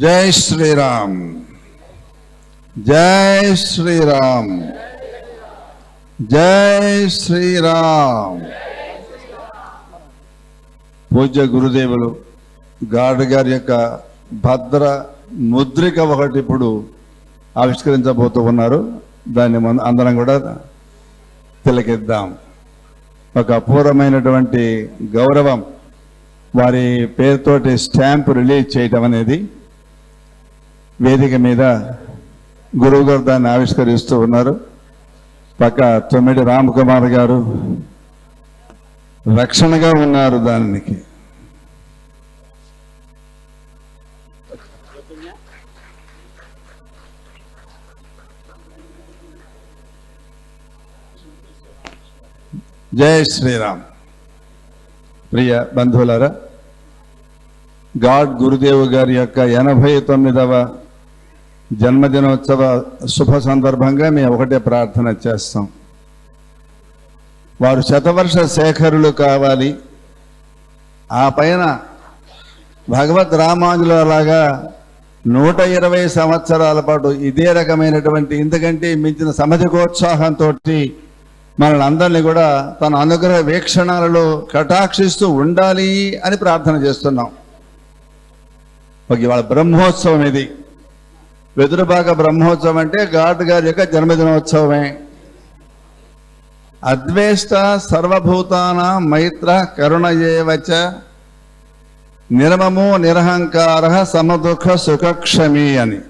జై శ్రీరామ్, జై శ్రీరామ్, జై శ్రీరామ్. పూజ్య గురుదేవులు గాడ్ గారి యొక్క భద్ర ముద్రిక ఒకటి ఇప్పుడు ఆవిష్కరించబోతూ ఉన్నారు. దాన్ని అందరం కూడా తిలకిద్దాం. ఒక అపూర్వమైనటువంటి గౌరవం వారి పేరుతోటి స్టాంప్ రిలీజ్ చేయటం అనేది వేదిక మీద గురువు గారు దాన్ని ఆవిష్కరిస్తూ ఉన్నారు. పక్క తొమ్మిడి రామ్ కుమార్ గారు రక్షణగా ఉన్నారు దానికి. జై శ్రీరామ్. ప్రియ బంధువులారా, గాడ్ గురుదేవ్ గారి యొక్క 89వ జన్మదినోత్సవ శుభ సందర్భంగా మేము ఒకటే ప్రార్థన చేస్తాం. వారు శతవర్ష శేఖరులు కావాలి. ఆ పైన భగవద్ రామానుజుల లాగా 120 సంవత్సరాల పాటు ఇదే రకమైనటువంటి ఇంతకంటే మించిన సమధికోత్సాహంతో మనల్ని అందరినీ కూడా తన అనుగ్రహ వీక్షణాలలో కటాక్షిస్తూ ఉండాలి అని ప్రార్థన చేస్తున్నాం. ఇవాళ బ్రహ్మోత్సవం, ఇది వెదురుబాక బ్రహ్మోత్సవం అంటే గాడ్ గారి యొక్క జన్మదినోత్సవమే. అద్వేష్ట సర్వభూతాన మైత్ర కరుణయేవచ నిర్మమో నిరహంకార సమదుఃఖ సుఖక్షమి అని.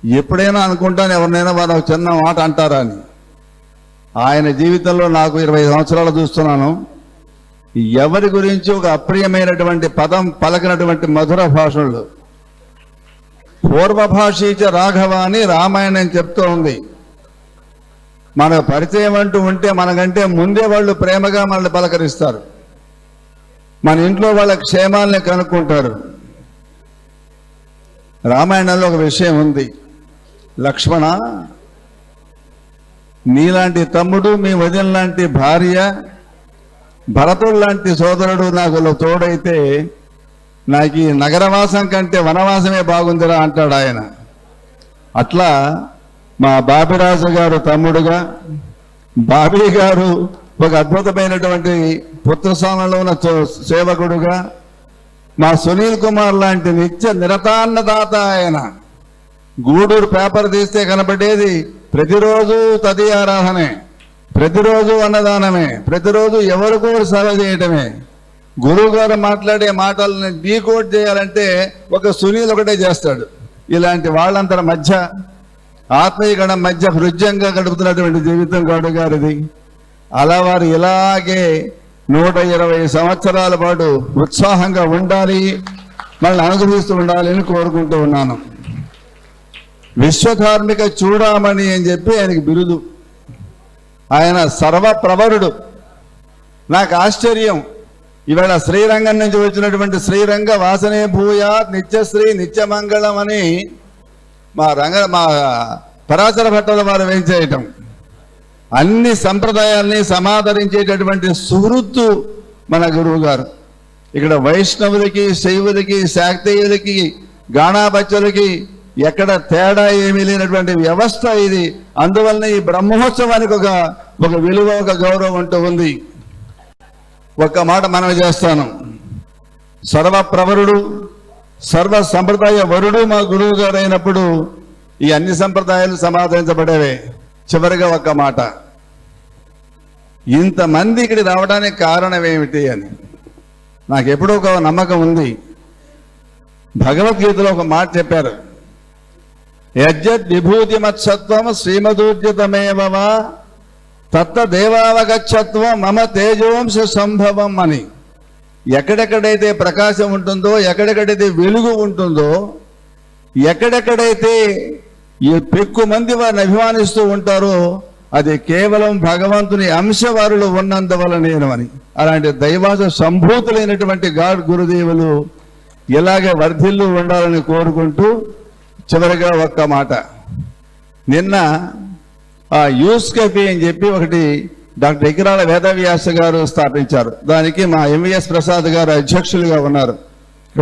ఎప్పుడైనా అనుకుంటాను ఎవరినైనా వారు చిన్న మాట అంటారా అని. ఆయన జీవితంలో నాకు 20 సంవత్సరాలు చూస్తున్నాను. ఎవరి గురించి ఒక అప్రియమైనటువంటి పదం పలకినటువంటి మధుర భాషలు. పూర్వభాషీచ రాఘవ అని రామాయణం చెప్తూ ఉంది. మన పరిచయం అంటూ ఉంటే మనకంటే ముందే వాళ్ళు ప్రేమగా మనల్ని పలకరిస్తారు. మన ఇంట్లో వాళ్ళ క్షేమాల్ని కనుక్కుంటారు. రామాయణంలో ఒక విషయం ఉంది. లక్ష్మణ, నీలాంటి తమ్ముడు, మీ వదిన లాంటి భార్య, భరతుడు లాంటి సోదరుడు నాకు తోడైతే నాకు ఈ నగరవాసం కంటే వనవాసమే బాగుందిరా అంటాడు ఆయన. అట్లా మా బాబిరాజు గారు తమ్ముడుగా, బాబీ గారు ఒక అద్భుతమైనటువంటి పుత్రస్థానంలో ఉన్న సేవకుడుగా, మా సునీల్ కుమార్ లాంటి నిత్య నిరతాన్నదాత ఆయన. గూడూరు పేపర్ తీస్తే కనపడేది ప్రతిరోజు తది ఆరాధనే, ప్రతిరోజు అన్నదానమే, ప్రతిరోజు ఎవరికో సేవ చేయటమే. గురువు గారు మాట్లాడే మాటలను డీకోడ్ చేయాలంటే ఒక సునీల్ ఒకటే చేస్తాడు. ఇలాంటి వాళ్ళందరి మధ్య, ఆత్మీయగణం మధ్య హృదయంగా గడుపుతున్నటువంటి జీవితం గాడు గారిది. అలా వారు ఇలాగే 120 సంవత్సరాల పాటు ఉత్సాహంగా ఉండాలి, మనల్ని అనుగ్రహిస్తూ ఉండాలి అని కోరుకుంటూ ఉన్నాను. విశ్వధార్మిక చూడామణి అని చెప్పి ఆయనకి బిరుదు. ఆయన సర్వప్రవరుడు. నాకు ఆశ్చర్యం, ఇవాళ శ్రీరంగం నుంచి వచ్చినటువంటి శ్రీరంగ వాసనే భూయా నిత్యశ్రీ నిత్యమంగళం అని మా పరాశర భట్టల వారు వేయించేయటం. అన్ని సంప్రదాయాల్ని సమాదరించేటటువంటి సుహృత్తు మన గురువు గారు. ఇక్కడ వైష్ణవులకి, శైవులకి, శాక్తేయులకి, గాణాబచ్చులకి ఎక్కడ తేడా ఏమీ లేనటువంటి వ్యవస్థ ఇది. అందువలన ఈ బ్రహ్మోత్సవానికి ఒక విలువ, ఒక గౌరవం అంటూ ఉంది. ఒక్క మాట మనవి చేస్తాను. సర్వప్రవరుడు, సర్వ సంప్రదాయ వరుడు మా గురువు గారు అయినప్పుడు ఈ అన్ని సంప్రదాయాలు సమాదరించబడేవే. చివరిగా ఒక్క మాట, ఇంతమంది ఇక్కడికి రావడానికి కారణం ఏమిటి అని నాకు ఎప్పుడూ ఒక నమ్మకం ఉంది. భగవద్గీతలో ఒక మాట చెప్పారు. యజ్జత్ విభూతి మత్సత్వం శ్రీమదూర్జితమేవా తత్తదేవావగచ్చత్వం మమ తేజోంశ సంభవం అని. ఎక్కడెక్కడైతే ప్రకాశం ఉంటుందో, ఎక్కడెక్కడైతే వెలుగు ఉంటుందో, ఎక్కడెక్కడైతే ఈ పెక్కు మంది వారిని అభిమానిస్తూ ఉంటారో అది కేవలం భగవంతుని అంశవారులు ఉన్నందువలనేను అని. అలాంటి దైవాజ సంభూతులైనటువంటి గాడ్ గురుదేవులు ఇలాగే వర్ధిల్లు ఉండాలని కోరుకుంటూ చివరిగా ఒక్క మాట. నిన్న యూస్ కెఫీ అని చెప్పి ఒకటి డాక్టర్ ఎకిరాల వేదవ్యాస గారు స్థాపించారు. దానికి మా ఎంవిఎస్ ప్రసాద్ గారు అధ్యక్షులుగా ఉన్నారు.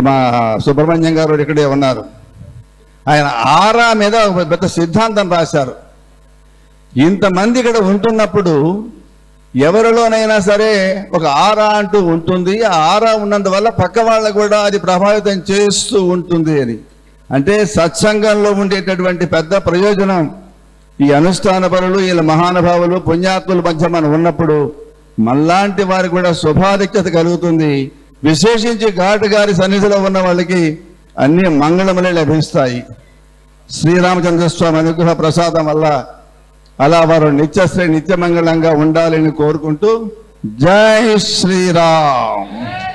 మా సుబ్రహ్మణ్యం గారు ఇక్కడే ఉన్నారు. ఆయన ఆరా మీద ఒక పెద్ద సిద్ధాంతం రాశారు. ఇంతమంది ఇక్కడ ఉంటున్నప్పుడు ఎవరిలోనైనా సరే ఒక ఆరా అంటూ ఉంటుంది. ఆ ఆరా ఉన్నందువల్ల పక్క వాళ్ళకు కూడా అది ప్రభావితం చేస్తూ ఉంటుంది అని. అంటే సత్సంగంలో ఉండేటటువంటి పెద్ద ప్రయోజనం ఈ అనుష్ఠాన పరులు, వీళ్ళ మహానుభావులు, పుణ్యాత్ముల మధ్య మనం ఉన్నప్పుడు మనలాంటి వారికి కూడా శుభాధిక్యత కలుగుతుంది. విశేషించి ఘాటు గారి సన్నిధిలో ఉన్న వాళ్ళకి అన్ని మంగళములే లభిస్తాయి. శ్రీరామచంద్రస్వామి అనుగ్రహ ప్రసాదం వల్ల అలా వారు నిత్యశ్రీ నిత్యమంగళంగా ఉండాలని కోరుకుంటూ జై శ్రీరామ్.